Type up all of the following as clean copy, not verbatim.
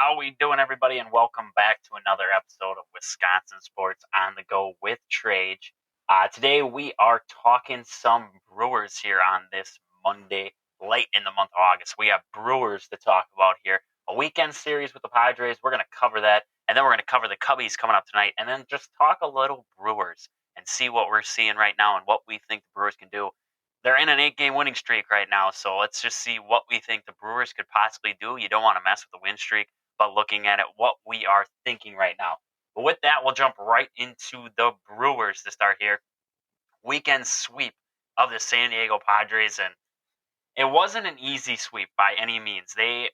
How we doing, everybody, and welcome back to another episode of Wisconsin Sports on the Go with Trage. Today we are talking some Brewers here on this Monday, late in the month of August. We have Brewers to talk about here. A weekend series with the Padres. We're going to cover that, and then we're going to cover the Cubbies coming up tonight, and then just talk a little Brewers and see what we're seeing right now and what we think the Brewers can do. They're in an 8-game winning streak right now, so let's just see what we think the Brewers could possibly do. You don't want to mess with the win streak, but looking at it, what we are thinking right now. But with that, we'll jump right into the Brewers to start here. Weekend sweep of the San Diego Padres, and it wasn't an easy sweep by any means. The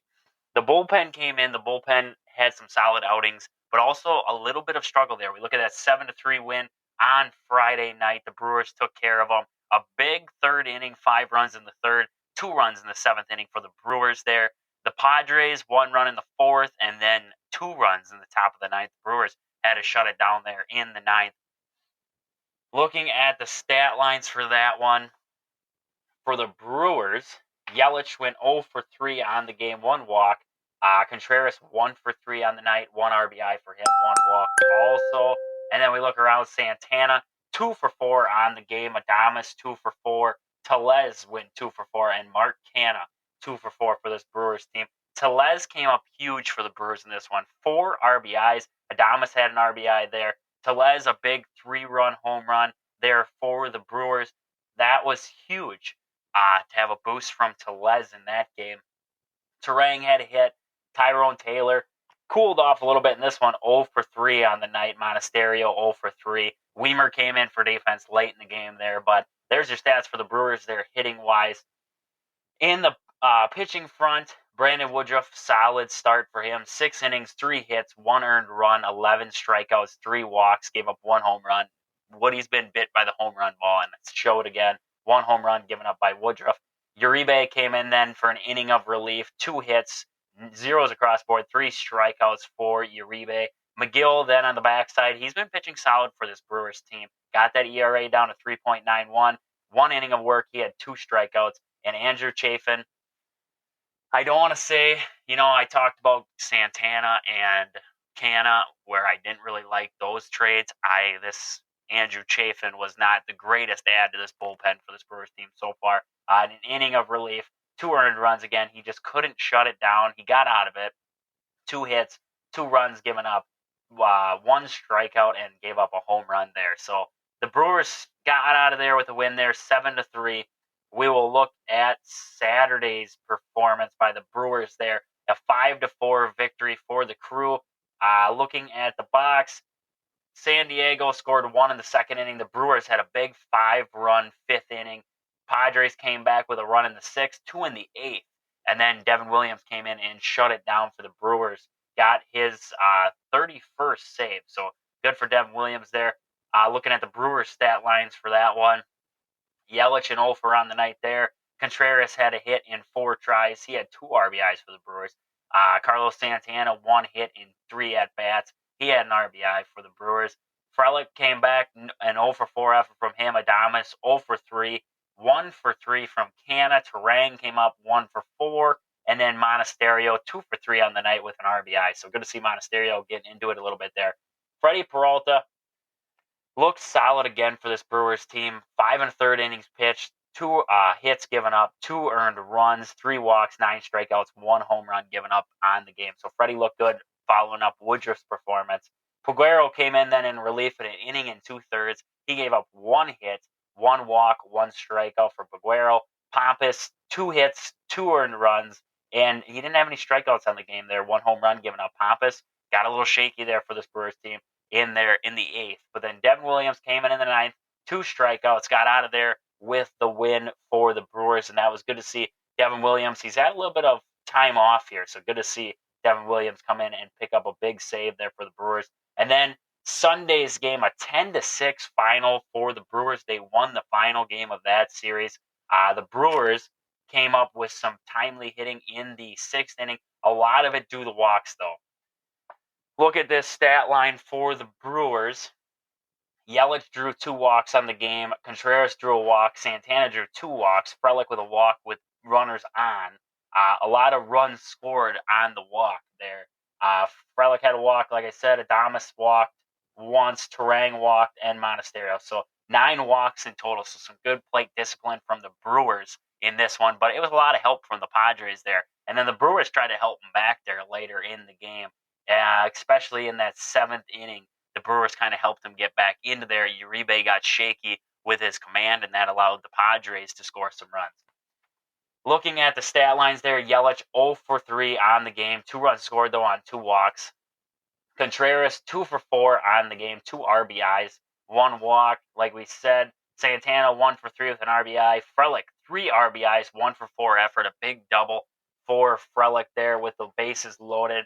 bullpen came in. The bullpen had some solid outings, but also a little bit of struggle there. We look at that 7-3 win on Friday night. The Brewers took care of them. A big third inning, 5 runs in the third, 2 runs in the 7th inning for the Brewers there. The Padres, 1 run in the 4th, and then 2 runs in the top of the 9th. The Brewers had to shut it down there in the 9th. Looking at the stat lines for that one, for the Brewers, Yelich went 0 for 3 on the game, 1 walk. Contreras 1 for 3 on the night, 1 RBI for him, 1 walk also. And then we look around, Santana 2 for 4 on the game, Adames 2 for 4, Tellez went 2 for 4, and Mark Canha 2 for 4 for this Brewers team. Tellez came up huge for the Brewers in this one, 4 RBIs. Adames had an RBI there. Tellez a big 3-run home run there for the Brewers. That was huge to have a boost from Tellez in that game. Terang had a hit. Tyrone Taylor cooled off a little bit in this one, 0 for 3 on the night. Monasterio 0 for 3. Weimer came in for defense late in the game there, but there's your stats for the Brewers there hitting-wise. In the pitching front, Brandon Woodruff, solid start for him. 6 innings, 3 hits, 1 earned run, 11 strikeouts, 3 walks, gave up 1 home run. Woody's been bit by the home run ball, and it showed again. 1 home run given up by Woodruff. Uribe came in then for an inning of relief, 2 hits, 0s across board, 3 strikeouts for Uribe. McGill then on the backside, he's been pitching solid for this Brewers team. Got that ERA down to 3.91. 1 inning of work, he had 2 strikeouts. And Andrew Chafin, I don't want to say, I talked about Santana and Canha, where I didn't really like those trades. This Andrew Chafin was not the greatest add to this bullpen for this Brewers team so far. An inning of relief, 2 earned runs again. He just couldn't shut it down. He got out of it. 2 hits, 2 runs given up, 1 strikeout, and gave up a home run there. So the Brewers got out of there with a win there, 7-3. We will look at Saturday's performance by the Brewers there, a 5-4 victory for the Crew. Looking at the box, San Diego scored 1 in the 2nd inning. The Brewers had a big 5-run 5th inning. Padres came back with a run in the 6th, 2 in the 8th. And then Devin Williams came in and shut it down for the Brewers. Got his 31st save. So good for Devin Williams there. Looking at the Brewers stat lines for that one, Yelich and 0 for on the night there. Contreras had a hit in 4 tries. He had 2 RBIs for the Brewers. Carlos Santana, 1 hit in 3 at-bats. He had an RBI for the Brewers. Frelick came back, an 0 for 4 effort from him. Adames, 0 for 3. 1 for 3 from Canha. Terang came up 1 for 4. And then Monasterio, 2 for 3 on the night with an RBI. So good to see Monasterio getting into it a little bit there. Freddie Peralta looked solid again for this Brewers team. 5 1/3 innings pitched, 2 hits given up, 2 earned runs, 3 walks, 9 strikeouts, 1 home run given up on the game. So Freddie looked good following up Woodruff's performance. Peguero came in then in relief in an inning and 2/3. He gave up 1 hit, 1 walk, 1 strikeout for Peguero. Pampas, 2 hits, 2 earned runs, and he didn't have any strikeouts on the game there. 1 home run given up. Pampas got a little shaky there for this Brewers team in there in the 8th. But then Devin Williams came in the 9th, 2 strikeouts, got out of there with the win for the Brewers, and that was good to see Devin Williams. He's had a little bit of time off here, so good to see Devin Williams come in and pick up a big save there for the Brewers. And then Sunday's game, a 10-6 final for the Brewers. They won the final game of that series. The Brewers came up with some timely hitting in the 6th inning. A lot of it due to walks, though. Look at this stat line for the Brewers. Yelich drew 2 walks on the game. Contreras drew a walk. Santana drew 2 walks. Frelick with a walk with runners on. A lot of runs scored on the walk there Frelick had a walk, like I said. Adames walked once, Terang walked, and Monasterio. So 9 walks in total. So some good plate discipline from the Brewers in this one. But it was a lot of help from the Padres there. And then the Brewers tried to help them back there later in the game, especially in that 7th inning. The Brewers kind of helped them get back into there. Uribe got shaky with his command, and that allowed the Padres to score some runs. Looking at the stat lines there, Yelich 0 for 3 on the game. 2 runs scored, though, on 2 walks. Contreras 2 for 4 on the game. 2 RBIs, 1 walk. Like we said, Santana 1 for 3 with an RBI. Frelick 3 RBIs, 1 for 4 effort. A big double for Frelick there with the bases loaded.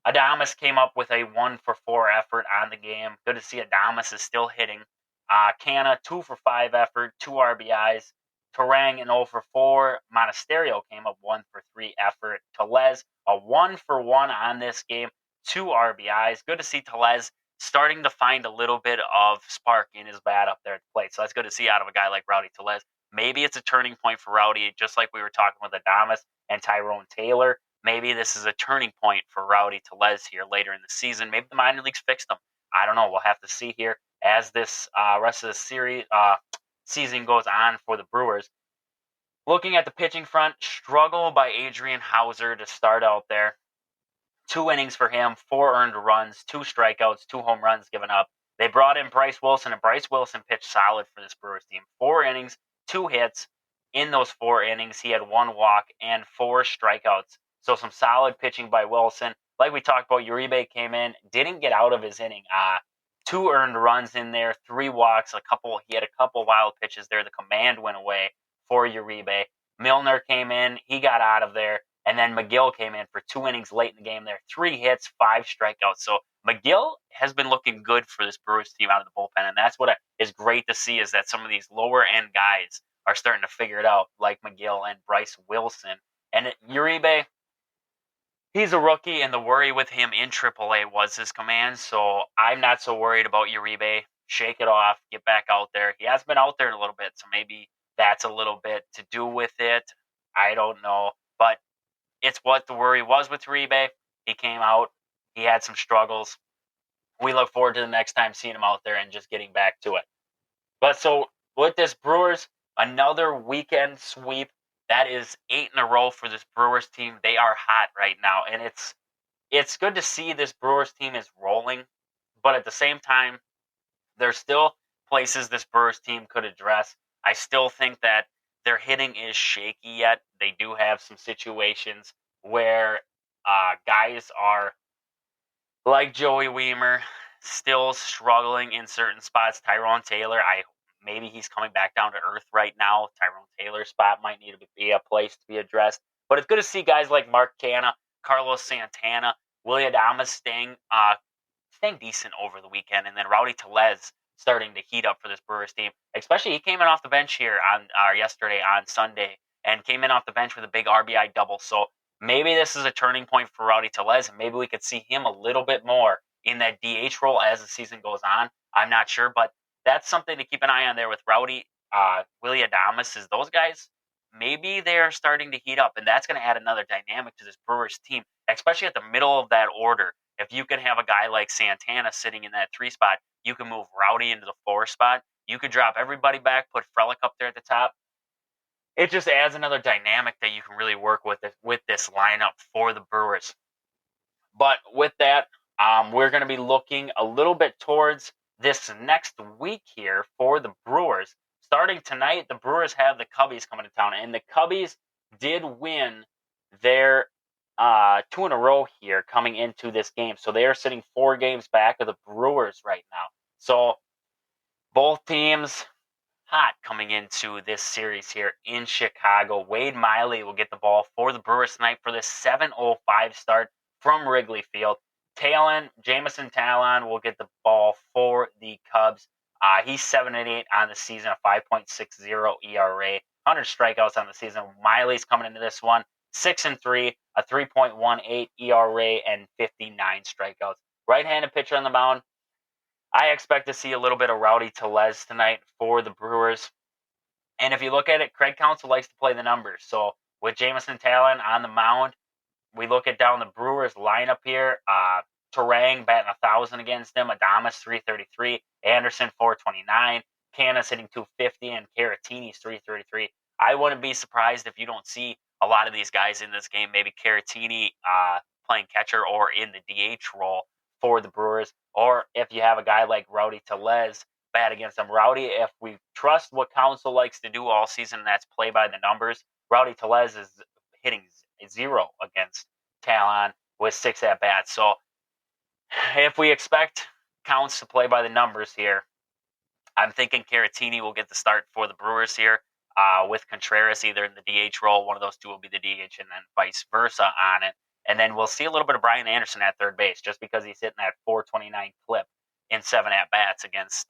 Adames came up with a 1 for 4 effort on the game. Good to see Adames is still hitting. Canna 2 for 5 effort, 2 RBIs. Terang an 0 for 4. Monasterio came up 1 for 3 effort. Tellez a 1 for 1 on this game, 2 RBIs. Good to see Tellez starting to find a little bit of spark in his bat up there at the plate. So that's good to see out of a guy like Rowdy Tellez. Maybe it's a turning point for Rowdy, just like we were talking with Adames and Tyrone Taylor. Maybe this is a turning point for Rowdy Tellez here later in the season. Maybe the minor leagues fixed them. I don't know. We'll have to see here as this rest of the season goes on for the Brewers. Looking at the pitching front, struggle by Adrian Hauser to start out there. 2 innings for him, 4 earned runs, 2 strikeouts, 2 home runs given up. They brought in Bryce Wilson, and Bryce Wilson pitched solid for this Brewers team. 4 innings, 2 hits. In those 4 innings, he had 1 walk and 4 strikeouts. So some solid pitching by Wilson. Like we talked about, Uribe came in, didn't get out of his inning. 2 earned runs in there, 3 walks, he had a couple wild pitches there. The command went away for Uribe. Milner came in, he got out of there, and then McGill came in for 2 innings late in the game there. 3 hits, 5 strikeouts. So McGill has been looking good for this Brewers team out of the bullpen, and that's what is great to see, is that some of these lower-end guys are starting to figure it out, like McGill and Bryce Wilson. And Uribe, he's a rookie, and the worry with him in AAA was his command, so I'm not so worried about Uribe. Shake it off, get back out there. He has been out there a little bit, so maybe that's a little bit to do with it. I don't know, but it's what the worry was with Uribe. He came out. He had some struggles. We look forward to the next time seeing him out there and just getting back to it. But so with this Brewers, another weekend sweep. That is 8 in a row for this Brewers team. They are hot right now, and it's good to see this Brewers team is rolling. But at the same time, there's still places this Brewers team could address. I still think that their hitting is shaky yet. They do have some situations where guys are like Joey Weimer still struggling in certain spots. Tyrone Taylor, maybe he's coming back down to earth right now. Tyrone Taylor's spot might need to be a place to be addressed. But it's good to see guys like Mark Canha, Carlos Santana, Willie Adames staying decent over the weekend, and then Rowdy Tellez starting to heat up for this Brewers team. Especially he came in off the bench here on yesterday on Sunday and came in off the bench with a big RBI double. So maybe this is a turning point for Rowdy Tellez, and maybe we could see him a little bit more in that DH role as the season goes on. I'm not sure, but that's something to keep an eye on there with Rowdy, Willie Adames, is those guys, maybe they're starting to heat up, and that's going to add another dynamic to this Brewers team, especially at the middle of that order. If you can have a guy like Santana sitting in that 3 spot, you can move Rowdy into the 4 spot. You could drop everybody back, put Frelick up there at the top. It just adds another dynamic that you can really work with this lineup for the Brewers. But with that, we're going to be looking a little bit towards this next week here for the Brewers. Starting tonight, the Brewers have the Cubbies coming to town, and the Cubbies did win their 2 in a row here coming into this game. So they are sitting 4 games back of the Brewers right now. So both teams hot coming into this series here in Chicago. Wade Miley will get the ball for the Brewers tonight for the 7:05 start from Wrigley Field. Jamison Talon will get the ball for the Cubs. He's 7-8 on the season, a 5.60 ERA, 100 strikeouts on the season. Miley's coming into this one 6-3, a 3.18 ERA, and 59 strikeouts. Right-handed pitcher on the mound. I expect to see a little bit of Rowdy Tellez tonight for the Brewers. And if you look at it, Craig Counsell likes to play the numbers. So with Jamison Talon on the mound, we look at down the Brewers' Brewers lineup here. Terang batting 1,000 against them. Adames 333. Anderson 429. Canna's hitting 250, and Caratini's 333. I wouldn't be surprised if you don't see a lot of these guys in this game. Maybe Caratini playing catcher or in the DH role for the Brewers, or if you have a guy like Rowdy Tellez bat against them. Rowdy, if we trust what Council likes to do all season, and that's play by the numbers, Rowdy Tellez is hitting 0 against Talon with 6 at bats. So if we expect Counts to play by the numbers here, I'm thinking Caratini will get the start for the Brewers here with Contreras either in the DH role. One of those two will be the DH, and then vice versa on it. And then we'll see a little bit of Brian Anderson at third base just because he's hitting that 429 clip in 7 at-bats against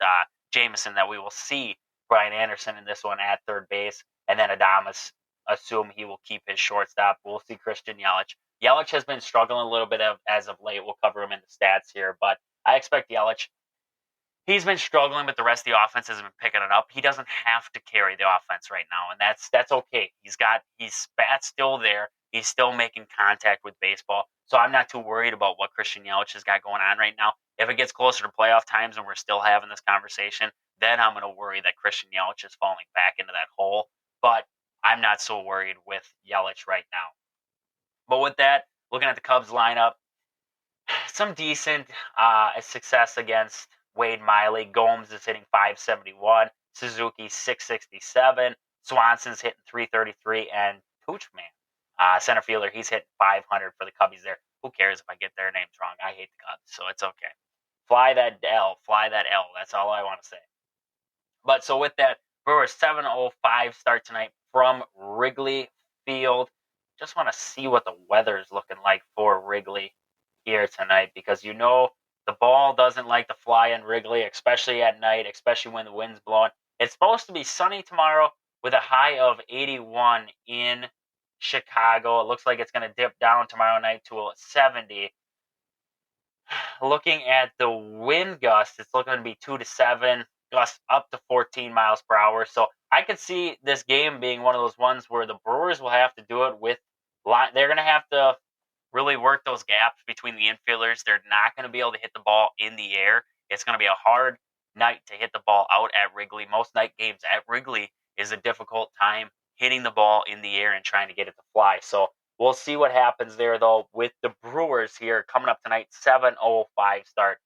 Jameson, that we will see Brian Anderson in this one at third base. And then Adames, assume he will keep his shortstop. We'll see Christian Yelich. Yelich has been struggling a little bit as of late. We'll cover him in the stats here, but I expect Yelich. He's been struggling, but the rest of the offense has been picking it up. He doesn't have to carry the offense right now, and that's okay. His bat's still there. He's still making contact with baseball, so I'm not too worried about what Christian Yelich has got going on right now. If it gets closer to playoff times and we're still having this conversation, then I'm going to worry that Christian Yelich is falling back into that hole. But I'm not so worried with Yelich right now. But with that, looking at the Cubs lineup, some decent success against Wade Miley. Gomes is hitting 571. Suzuki 667. Swanson's hitting 333. And Poochman, center fielder, he's hitting 500 for the Cubbies there. Who cares if I get their names wrong? I hate the Cubs, so it's okay. Fly that L. That's all I want to say. But so with that, Brewers 7:05 start tonight from Wrigley Field. Just want to see what the weather is looking like for Wrigley here tonight, because the ball doesn't like to fly in Wrigley, especially at night, especially when the wind's blowing. It's supposed to be sunny tomorrow with a high of 81 in Chicago. It looks like it's going to dip down tomorrow night to a 70. Looking at the wind gust, it's looking to be 2 to 7, gusts up to 14 miles per hour. So I could see this game being one of those ones where the Brewers will have to do it with line. They're going to have to really work those gaps between the infielders. They're not going to be able to hit the ball in the air. It's going to be a hard night to hit the ball out at Wrigley. Most night games at Wrigley is a difficult time hitting the ball in the air and trying to get it to fly. So we'll see what happens there, though, with the Brewers here coming up tonight, 7:05 start.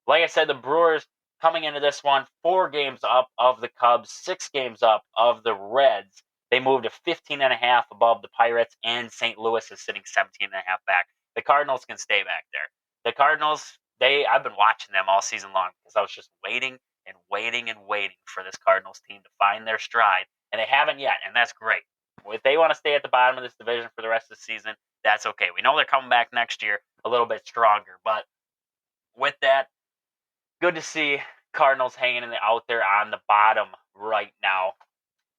Like I said, the Brewers coming into this one, 4 games up of the Cubs, 6 games up of the Reds. They moved to 15.5 above the Pirates, and St. Louis is sitting 17.5 back. The Cardinals can stay back there. The Cardinals, I've been watching them all season long because I was just waiting for this Cardinals team to find their stride, and they haven't yet, and that's great. If they want to stay at the bottom of this division for the rest of the season, that's okay. We know they're coming back next year a little bit stronger, but with that, good to see Cardinals hanging out there on the bottom right now.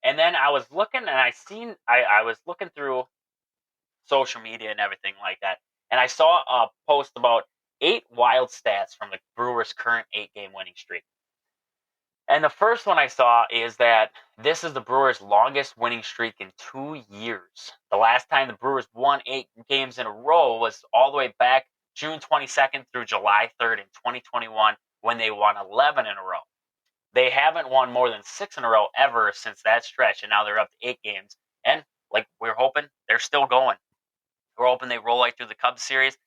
And then I was looking, and I was looking through social media and everything like that, and I saw a post about 8 wild stats from the Brewers' current 8-game winning streak. And the first one I saw is that this is the Brewers' longest winning streak in 2 years. The last time the Brewers won 8 games in a row was all the way back June 22nd through July 3rd in 2021 when they won 11 in a row. They haven't won more than 6 in a row ever since that stretch, and now they're up to 8 games. And like we're hoping, they're still going. We're hoping they roll right through the Cubs series.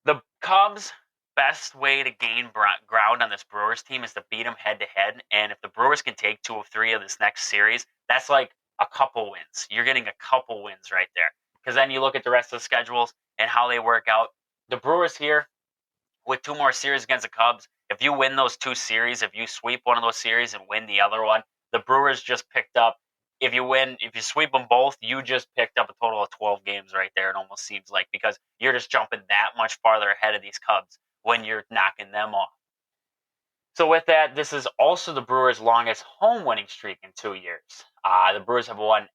The Cubs' best way to gain ground on this Brewers team is to beat them head-to-head. And if the Brewers can take 2 of 3 of this next series, that's like a couple wins. You're getting a couple wins right there. Because then you look at the rest of the schedules and how they work out. The Brewers here, with 2 more series against the Cubs, if you win those 2 series, if you sweep one of those series and win the other one, the Brewers just picked up, if you sweep them both, you just picked up a total of 12 games right there, it almost seems like, because you're just jumping that much farther ahead of these Cubs when you're knocking them off. So with that, this is also the Brewers' longest home winning streak in 2 years. The Brewers have won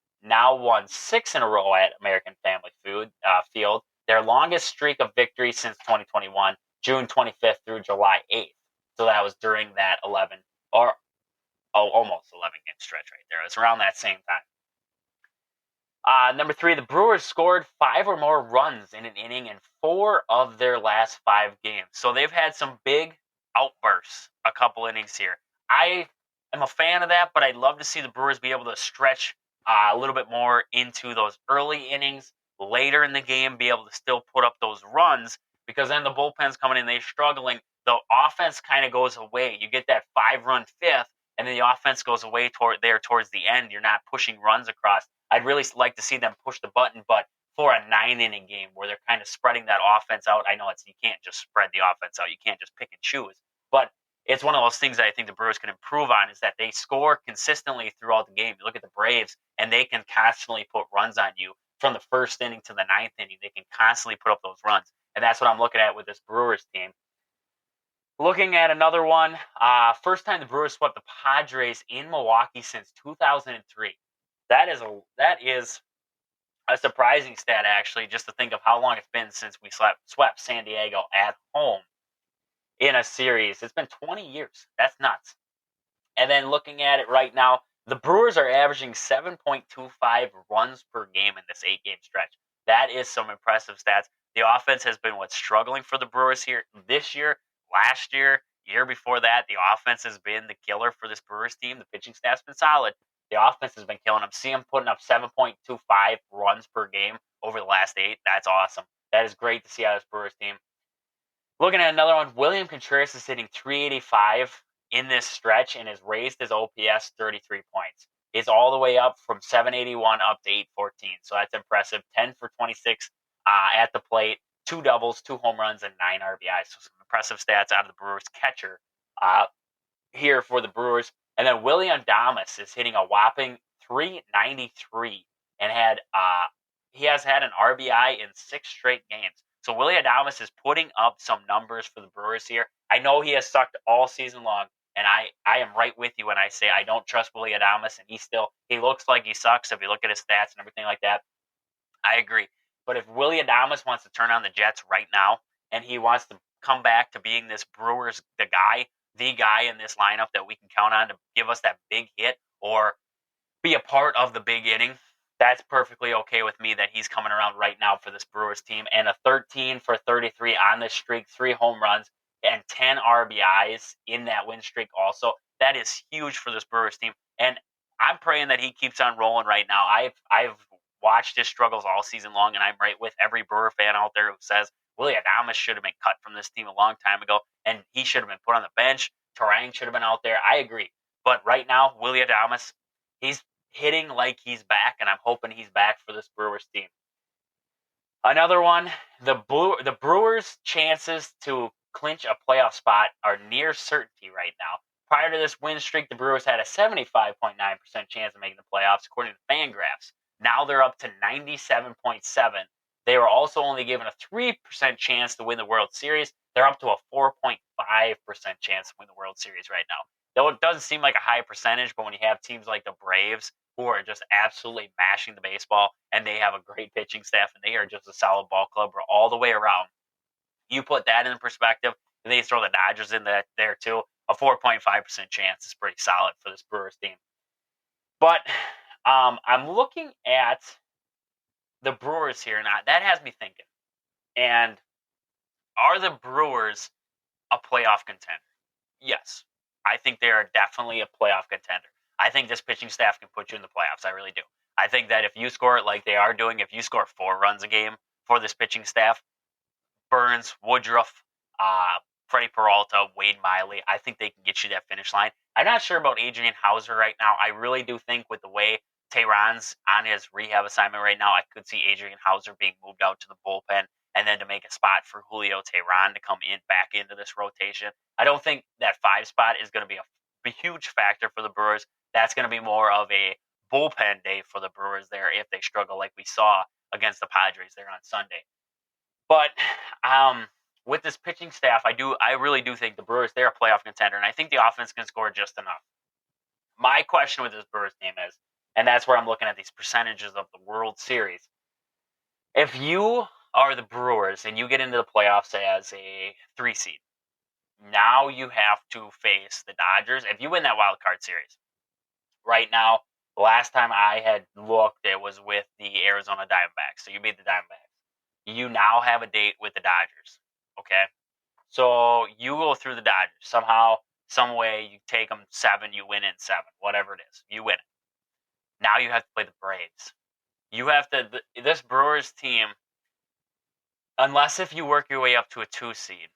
6 in a row at American Family Field. Their longest streak of victory since 2021, June 25th through July 8th. So that was during that almost 11 game stretch right there. It's around that same time. Number three, the Brewers scored 5 or more runs in an inning in 4 of their last 5 games. So they've had some big outbursts a couple innings here. I am a fan of that, but I'd love to see the Brewers be able to stretch a little bit more into those early innings, later in the game, be able to still put up those runs, because then the bullpen's coming in, they're struggling. The offense kind of goes away. You get that 5-run fifth, and then the offense goes away towards the end. You're not pushing runs across. I'd really like to see them push the button, but for a 9-inning game where they're kind of spreading that offense out. I know you can't just spread the offense out. You can't just pick and choose. But it's one of those things that I think the Brewers can improve on, is that they score consistently throughout the game. You look at the Braves, and they can constantly put runs on you from the first inning to the 9th inning. They can constantly put up those runs. And that's what I'm looking at with this Brewers team. Looking at another one, first time the Brewers swept the Padres in Milwaukee since 2003. That is a surprising stat, actually, just to think of how long it's been since we swept San Diego at home in a series. It's been 20 years. That's nuts. And then looking at it right now, the Brewers are averaging 7.25 runs per game in this 8-game stretch. That is some impressive stats. The offense has been what's struggling for the Brewers here this year, last year, year before that. The offense has been the killer for this Brewers team. The pitching staff's been solid. The offense has been killing them. See them putting up 7.25 runs per game over the last 8. That's awesome. That is great to see out of this Brewers team. Looking at another one, William Contreras is hitting 385 in this stretch and has raised his OPS 33 points. He's all the way up from 781 up to 814. So that's impressive. 10 for 26 at the plate, 2 doubles, 2 home runs, and 9 RBIs. So some impressive stats out of the Brewers catcher here for the Brewers. And then William Adames is hitting a whopping 393 and he has had an RBI in 6 straight games. So Willie Adames is putting up some numbers for the Brewers here. I know he has sucked all season long, and I am right with you when I say I don't trust Willie Adames, and he looks like he sucks if you look at his stats and everything like that. I agree. But if Willie Adames wants to turn on the Jets right now, and he wants to come back to being this Brewers the guy in this lineup that we can count on to give us that big hit or be a part of the big inning, that's perfectly okay with me that he's coming around right now for this Brewers team. And a 13 for 33 on this streak, 3 home runs, and 10 RBIs in that win streak also. That is huge for this Brewers team. And I'm praying that he keeps on rolling right now. I've watched his struggles all season long, and I'm right with every Brewer fan out there who says Willie Adames should have been cut from this team a long time ago, and he should have been put on the bench. Terang should have been out there. I agree. But right now, Willie Adames, he's hitting like he's back, and I'm hoping he's back for this Brewers team. Another one, the Brewers' chances to clinch a playoff spot are near certainty right now. Prior to this win streak, the Brewers had a 75.9% chance of making the playoffs, according to Fangraphs. Now they're up to 97.7%. They were also only given a 3% chance to win the World Series. They're up to a 4.5% chance to win the World Series right now. Though it doesn't seem like a high percentage, but when you have teams like the Braves who are just absolutely mashing the baseball, and they have a great pitching staff, and they are just a solid ball club all the way around. You put that in perspective, and then you throw the Dodgers in there too. A 4.5% chance is pretty solid for this Brewers team. But I'm looking at the Brewers here, and that has me thinking. And are the Brewers a playoff contender? Yes. I think they are definitely a playoff contender. I think this pitching staff can put you in the playoffs. I really do. I think that if you score it like they are doing, if you score 4 runs a game for this pitching staff, Burns, Woodruff, Freddie Peralta, Wade Miley, I think they can get you that finish line. I'm not sure about Adrian Hauser right now. I really do think with the way Tehran's on his rehab assignment right now, I could see Adrian Hauser being moved out to the bullpen and then to make a spot for Julio Tehran to come back into this rotation. I don't think that 5 spot is going to be a huge factor for the Brewers. That's going to be more of a bullpen day for the Brewers there if they struggle like we saw against the Padres there on Sunday. But with this pitching staff, I really do think the Brewers, they're a playoff contender, and I think the offense can score just enough. My question with this Brewers team is, and that's where I'm looking at these percentages of the World Series. If you are the Brewers and you get into the playoffs as a 3 seed, now you have to face the Dodgers. If you win that wild card series, right now, The last time I had looked, it was with the Arizona Diamondbacks. So you beat the Diamondbacks. You now have a date with the Dodgers. Okay? So you go through the Dodgers. Somehow, some way, you take them 7, you win in 7. Whatever it is. You win it. Now you have to play the Braves. You have to, this Brewers team, unless if you work your way up to a 2 seed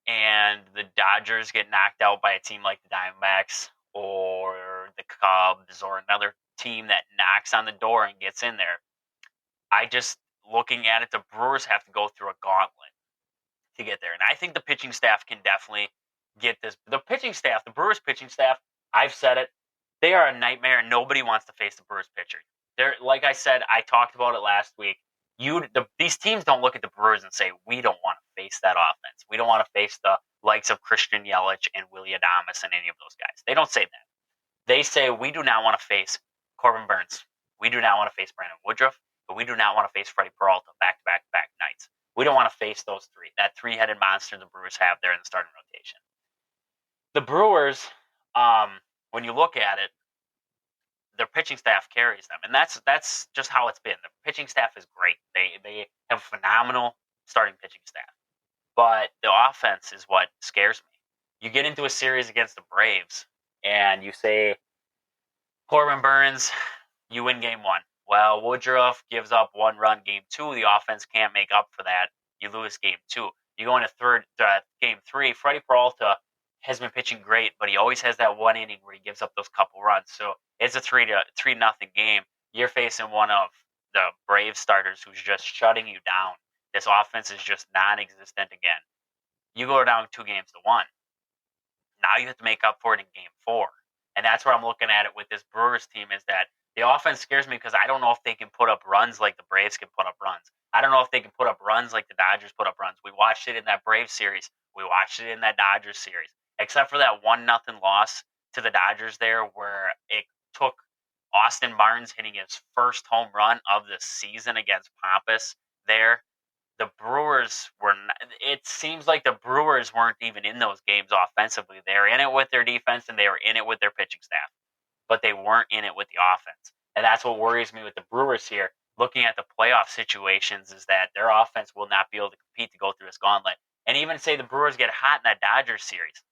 and the Dodgers get knocked out by a team like the Diamondbacks or the Cubs or another team that knocks on the door and gets in there, I just, looking at it, the Brewers have to go through a gauntlet to get there. And I think the pitching staff can definitely get this. The pitching staff, the Brewers pitching staff, I've said it, they are a nightmare and nobody wants to face the Brewers pitcher. They're, like I said, I talked about it last week. These teams don't look at the Brewers and say, we don't want to face that offense. We don't want to face the likes of Christian Yelich and Willie Adames and any of those guys. They don't say that. They say, we do not want to face Corbin Burns. We do not want to face Brandon Woodruff, but we do not want to face Freddie Peralta back-to-back nights. We don't want to face those three, that three-headed monster the Brewers have there in the starting rotation. The Brewers, when you look at it, their pitching staff carries them, and that's just how it's been. The pitching staff is great. They have a phenomenal starting pitching staff, but the offense is what scares me. You get into a series against the Braves, and you say, Corbin Burns, you win game 1. Well, Woodruff gives up 1 run game 2. The offense can't make up for that. You lose game 2. You go into game 3. Freddie Peralta has been pitching great, but he always has that 1 inning where he gives up those couple runs. So it's a 3-0 game. You're facing one of the Brave starters who's just shutting you down. This offense is just non-existent again. You go down 2-1. Now you have to make up for it in game 4. And that's where I'm looking at it with this Brewers team, is that the offense scares me because I don't know if they can put up runs like the Braves can put up runs. I don't know if they can put up runs like the Dodgers put up runs. We watched it in that Braves series. We watched it in that Dodgers series. Except for that 1-0 loss to the Dodgers there, where it took Austin Barnes hitting his first home run of the season against Pampas there. The Brewers were not, it seems like the Brewers weren't even in those games offensively. They were in it with their defense and they were in it with their pitching staff, but they weren't in it with the offense. And that's what worries me with the Brewers here. Looking at the playoff situations, is that their offense will not be able to compete to go through this gauntlet. And even say the Brewers get hot in that Dodgers series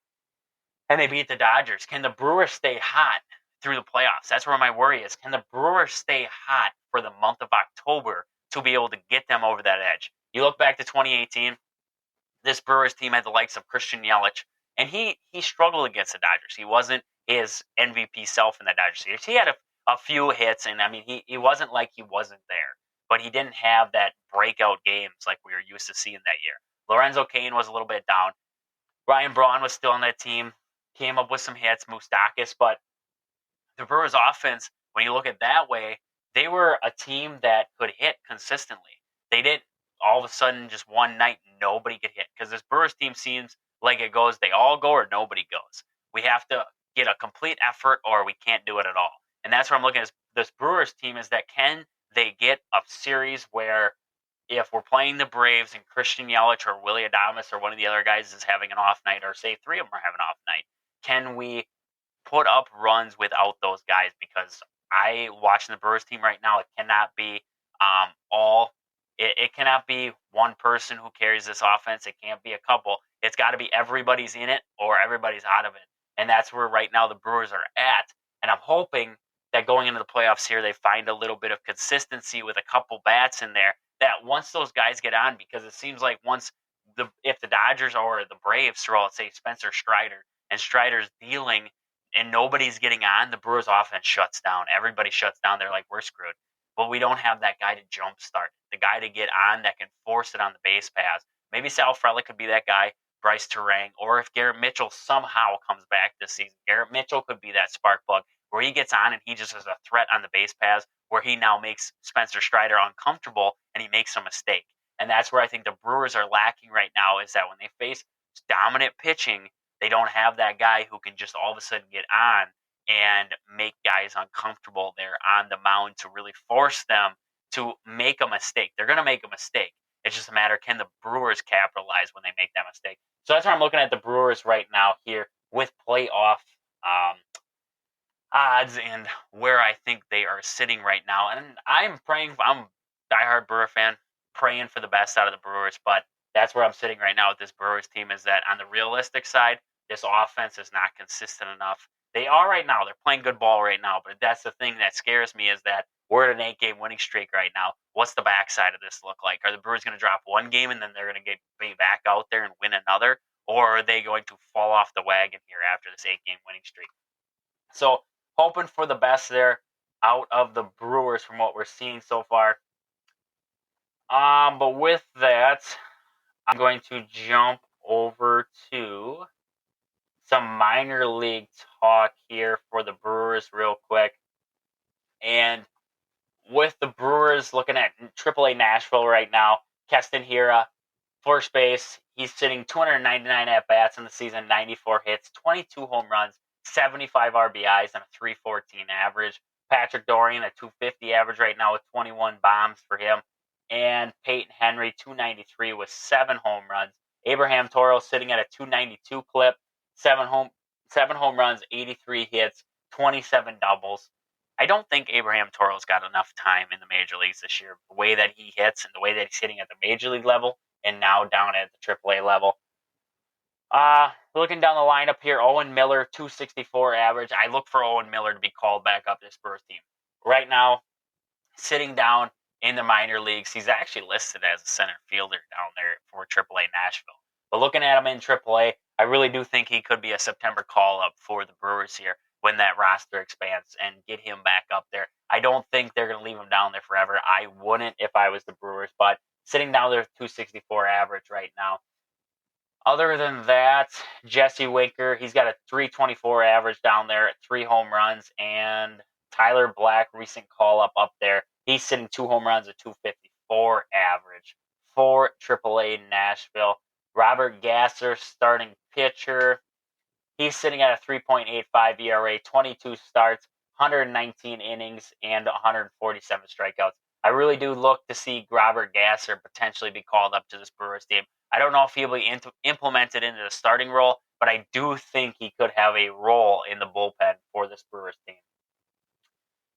and they beat the Dodgers. Can the Brewers stay hot through the playoffs? That's where my worry is. Can the Brewers stay hot for the month of October to be able to get them over that edge? You look back to 2018, this Brewers team had the likes of Christian Yelich, and he struggled against the Dodgers. He wasn't his MVP self in the Dodgers series. He had a few hits, and I mean, he wasn't like he wasn't there, but he didn't have that breakout games like we were used to seeing that year. Lorenzo Cain was a little bit down. Ryan Braun was still on that team, came up with some hits, Moustakis, but the Brewers offense, when you look at it that way, they were a team that could hit consistently. They didn't all of a sudden just one night nobody could hit, because this Brewers team seems like it goes, they all go or nobody goes. We have to get a complete effort or we can't do it at all. And that's where I'm looking at this Brewers team, is that can they get a series where if we're playing the Braves and Christian Yelich or Willie Adames or one of the other guys is having an off night, or say 3 of them are having an off night, can we put up runs without those guys? Because I watching the Brewers team right now, it cannot be all. It cannot be one person who carries this offense. It can't be a couple. It's got to be everybody's in it or everybody's out of it. And that's where right now the Brewers are at. And I'm hoping that going into the playoffs here, they find a little bit of consistency with a couple bats in there, that once those guys get on, because it seems like if the Dodgers or the Braves throw out, say, Spencer Strider, and Strider's dealing and nobody's getting on, the Brewers offense shuts down. Everybody shuts down. They're like, we're screwed. But we don't have that guy to jumpstart, the guy to get on that can force it on the base paths. Maybe Sal Frelick could be that guy, Bryce Terang, or if Garrett Mitchell somehow comes back this season, Garrett Mitchell could be that spark plug where he gets on and he just is a threat on the base paths, where he now makes Spencer Strider uncomfortable and he makes a mistake. And that's where I think the Brewers are lacking right now, is that when they face dominant pitching, they don't have that guy who can just all of a sudden get on and make guys uncomfortable there on the mound to really force them to make a mistake. They're going to make a mistake. It's just a matter, can the Brewers capitalize when they make that mistake? So that's why I'm looking at the Brewers right now here with playoff odds and where I think they are sitting right now. And I'm a diehard Brewer fan, praying for the best out of the Brewers, but that's where I'm sitting right now with this Brewers team is that on the realistic side, this offense is not consistent enough. They are right now. They're playing good ball right now, but that's the thing that scares me is that we're at an 8-game winning streak right now. What's the backside of this look like? Are the Brewers going to drop one game and then they're going to get back out there and win another? Or are they going to fall off the wagon here after this 8-game winning streak? So hoping for the best there out of the Brewers from what we're seeing so far. But with that, I'm going to jump over to some minor league talk here for the Brewers real quick. And with the Brewers looking at AAA Nashville right now, Keston Hira, first base, he's sitting 299 at bats in the season, 94 hits, 22 home runs, 75 RBIs, and a 314 average. Patrick Dorian, a 250 average right now with 21 bombs for him. And Peyton Henry, 293 with 7 home runs. Abraham Toro sitting at a 292 clip, 7 home runs, 83 hits, 27 doubles. I don't think Abraham Toro's got enough time in the major leagues this year. The way that he hits and the way that he's hitting at the major league level and now down at the AAA level. Looking down the lineup here, Owen Miller, 264 average. I look for Owen Miller to be called back up this Spurs team. Right now, sitting down in the minor leagues, he's actually listed as a center fielder down there for AAA Nashville. But looking at him in AAA, I really do think he could be a September call-up for the Brewers here when that roster expands and get him back up there. I don't think they're going to leave him down there forever. I wouldn't if I was the Brewers, but sitting down there 264 average right now. Other than that, Jesse Winker, he's got a 324 average down there, 3 home runs, and Tyler Black, recent call up there. He's sitting 2 home runs, a 254 average for AAA Nashville. Robert Gasser, starting pitcher. He's sitting at a 3.85 ERA, 22 starts, 119 innings, and 147 strikeouts. I really do look to see Robert Gasser potentially be called up to this Brewers team. I don't know if he'll be implemented into the starting role, but I do think he could have a role in the bullpen for this Brewers team.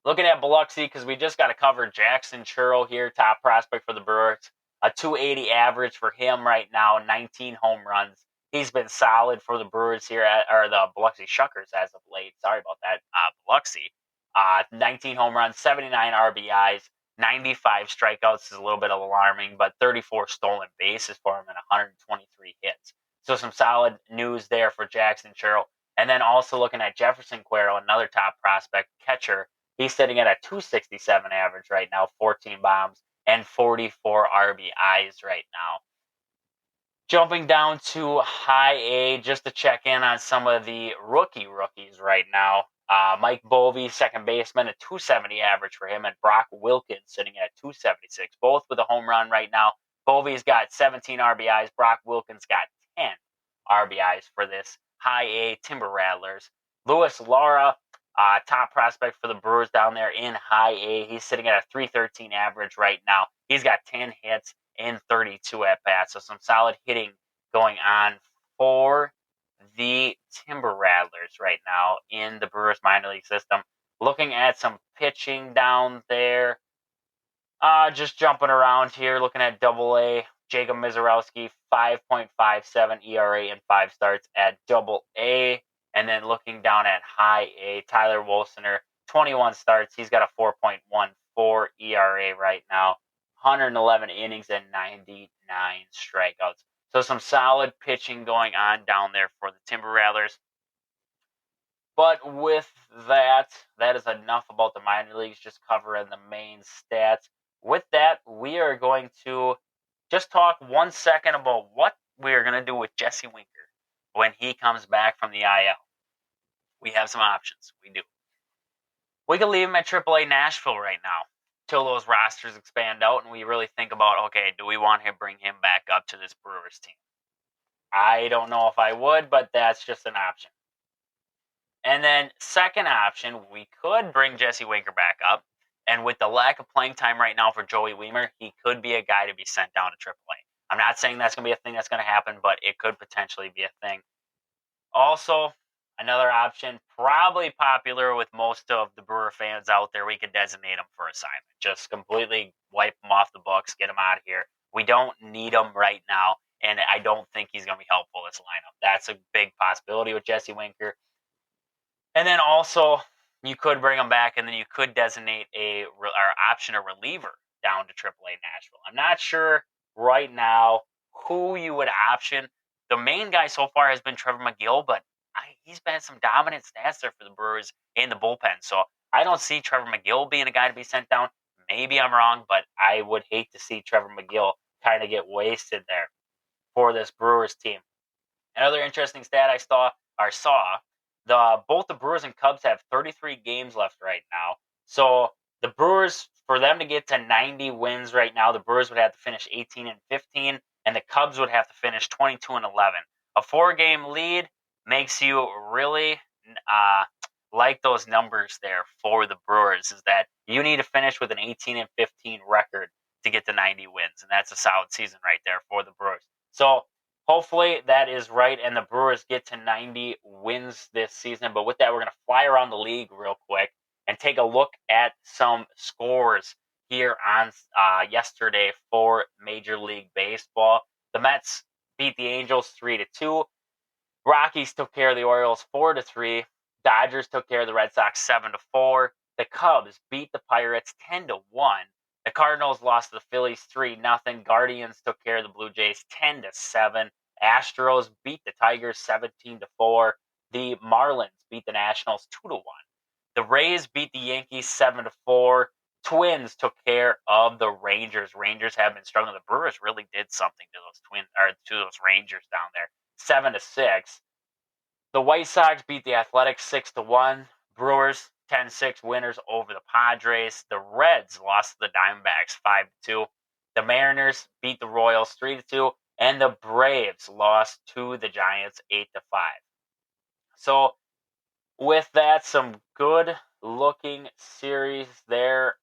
Looking at Biloxi, because we just got to cover Jackson Churro here, top prospect for the Brewers. A 280 average for him right now, 19 home runs. He's been solid for the Brewers here, or the Biloxi Shuckers as of late. Sorry about that, Biloxi. 19 home runs, 79 RBIs, 95 strikeouts is a little bit alarming, but 34 stolen bases for him and 123 hits. So some solid news there for Jackson Churro. And then also looking at Jefferson Cuero, another top prospect catcher. He's sitting at a 267 average right now, 14 bombs, and 44 RBIs right now. Jumping down to high A just to check in on some of the rookies right now. Mike Bovey, second baseman, a 270 average for him, and Brock Wilkins sitting at 276, both with a home run right now. Bovey's got 17 RBIs. Brock Wilkins got 10 RBIs for this high A Timber Rattlers. Luis Lara, top prospect for the Brewers down there in high A. He's sitting at a 313 average right now. He's got 10 hits and 32 at bats. So some solid hitting going on for the Timber Rattlers right now in the Brewers minor league system. Looking at some pitching down there. Just jumping around here, looking at Double A. Jacob Mizorowski, 5.57 ERA and 5 starts at Double A. And then looking down at High A, Tyler Wolsener, 21 starts. He's got a 4.14 ERA right now, 111 innings and 99 strikeouts. So some solid pitching going on down there for the Timber Rattlers. But with that is enough about the minor leagues, just covering the main stats. With that, we are going to just talk 1 second about what we are going to do with Jesse Winker when he comes back from the IL. We have some options. We do. We can leave him at AAA Nashville right now till those rosters expand out and we really think about, okay, do we want to bring him back up to this Brewers team? I don't know if I would, but that's just an option. And then second option, we could bring Jesse Winker back up. And with the lack of playing time right now for Joey Wiemer, he could be a guy to be sent down to AAA. I'm not saying that's going to be a thing that's going to happen, but it could potentially be a thing. Also, Another option, probably popular with most of the Brewer fans out there, we could designate him for assignment. Just completely wipe him off the books, get him out of here. We don't need him right now, and I don't think he's going to be helpful this lineup. That's a big possibility with Jesse Winker. And then also, you could bring him back, and then you could designate or option a reliever down to AAA Nashville. I'm not sure right now who you would option. The main guy so far has been Trevor McGill, but he's been some dominant stats there for the Brewers in the bullpen. So I don't see Trevor McGill being a guy to be sent down. Maybe I'm wrong, but I would hate to see Trevor McGill kind of get wasted there for this Brewers team. Another interesting stat I saw both the Brewers and Cubs have 33 games left right now. So the Brewers, for them to get to 90 wins right now, the Brewers would have to finish 18-15, and the Cubs would have to finish 22-11. A 4-game lead makes you really like those numbers there for the Brewers. Is that you need to finish with an 18-15 record to get to 90 wins, and that's a solid season right there for the Brewers. So hopefully that is right, and the Brewers get to 90 wins this season. But with that, we're going to fly around the league real quick and take a look at some scores here on yesterday for Major League Baseball. The Mets beat the Angels 3-2. Rockies took care of the Orioles 4-3. Dodgers took care of the Red Sox 7-4. The Cubs beat the Pirates 10-1. The Cardinals lost to the Phillies 3-0. Guardians took care of the Blue Jays 10-7. Astros beat the Tigers 17-4. The Marlins beat the Nationals 2-1. The Rays beat the Yankees 7-4. Twins took care of the Rangers. Rangers have been struggling. The Brewers really did something to those Rangers down there. 7-6. The White Sox beat the Athletics 6-1. Brewers 10-6 winners over the Padres. The Reds lost to the Diamondbacks 5-2. The Mariners beat the Royals 3-2, and the Braves lost to the Giants 8-5. So with that, some good looking series there.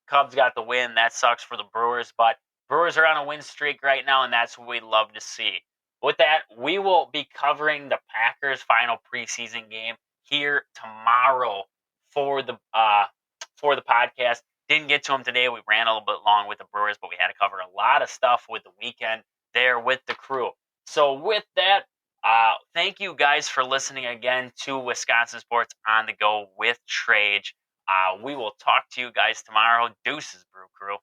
Cubs got the win. That sucks for the Brewers, but Brewers are on a win streak right now, and that's what we'd love to see. With that, we will be covering the Packers' final preseason game here tomorrow for the podcast. Didn't get to them today. We ran a little bit long with the Brewers, but we had to cover a lot of stuff with the weekend there with the crew. So with that, thank you guys for listening again to Wisconsin Sports on the Go with Trage. We will talk to you guys tomorrow. Deuces, Brew Crew.